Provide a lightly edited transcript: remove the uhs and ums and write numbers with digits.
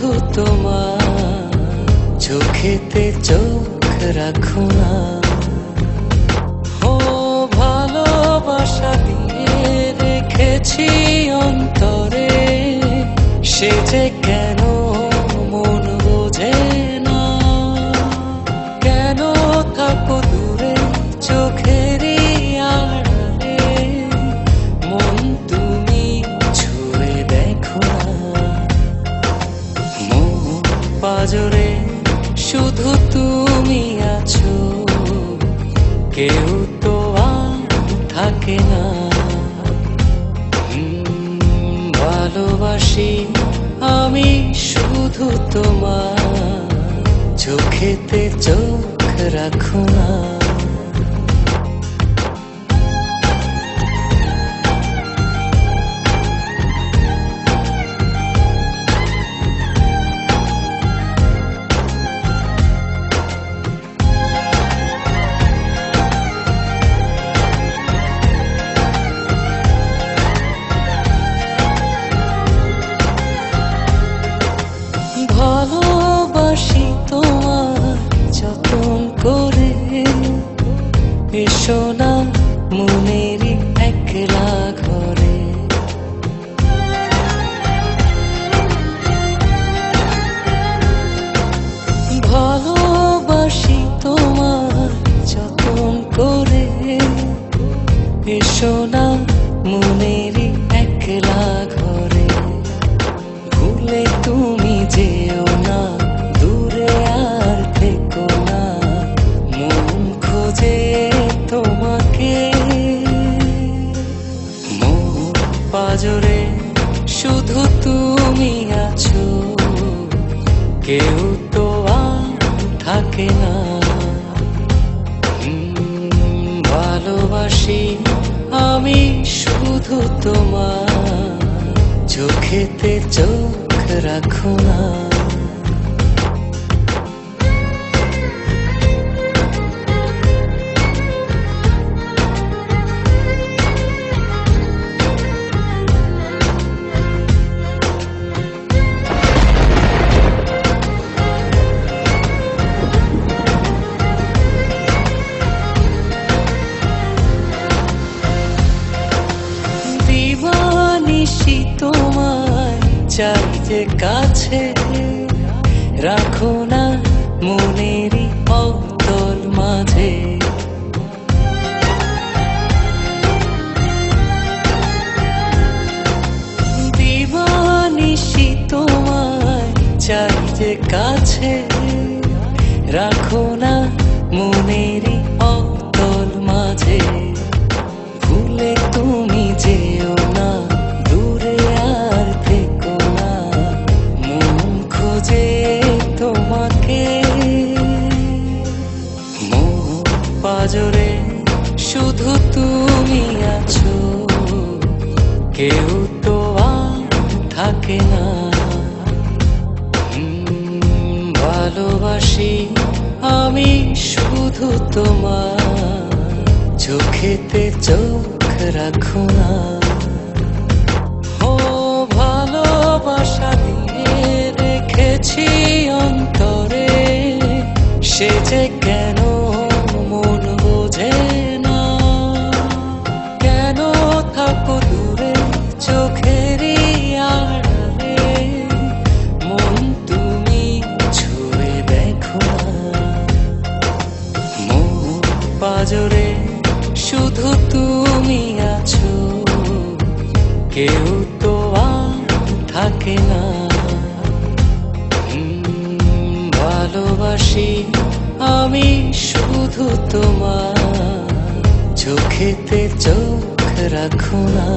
শুধু তোমার চোখেতে চোখ রাখো না। ও ভালোবাসা দিয়ে রেখেছি অন্তরে, সে যে কেন মন বোঝে না। কেন থাকো দূরে চোখেরই আড়ালে, মন তুমি ছুঁয়ে দেখো না। মন পাজরে শুধু তুমি আছো, কেউ তো আর থাকে না। ভালোবাসি আমি শুধু তোমার চোখেতে চোখ রাখো না। ভালোবাসি তোমার যতন করে, এসো না মনেরই একলা ঘরে। ভালোবাসি তোমার যতন করে, এসো না মনেরই একলা ঘরে। ভুলে তুমি যেও না, দূরে আর থেকো না, মন খোঁজে তোমাকে। মন পাজরে শুধু তুমি আছো, কেউ তো আর থাকে না। ভালোবাসি আমি শুধু তোমার চোখেতে চোখ রাখো না। দিবানিশি তোমায় চাই যে কাছে, রাখো না মনেরই অতল মাঝে। দিবানিশি তোমায় চাই যে কাছে, রাখো না মনেরই অতল মাঝে। ভুলে তুমি যেও না, দূরে আর থেকো না, মন খোঁজে তোমাকে। মন পাজরে শুধু তুমি আছো, কেউ তো আর থাকে না। ভালোবাসি আমি শুধু তোমার চোখেতে চোখ রাখো না। ও ভালোবাসা দিয়ে রেখেছি অন্তরে, সে যে কেন মন বোঝে না। কেন থাকো দূরে চোখেরই আড়ালে, মন তুমি ছুঁয়ে দেখো না। মন পাজরে শুধু তুমি আছো, কেউ তো আর থাকে না। ভালোবাসি আমি শুধু তোমার চোখেতে চোখ রাখো না।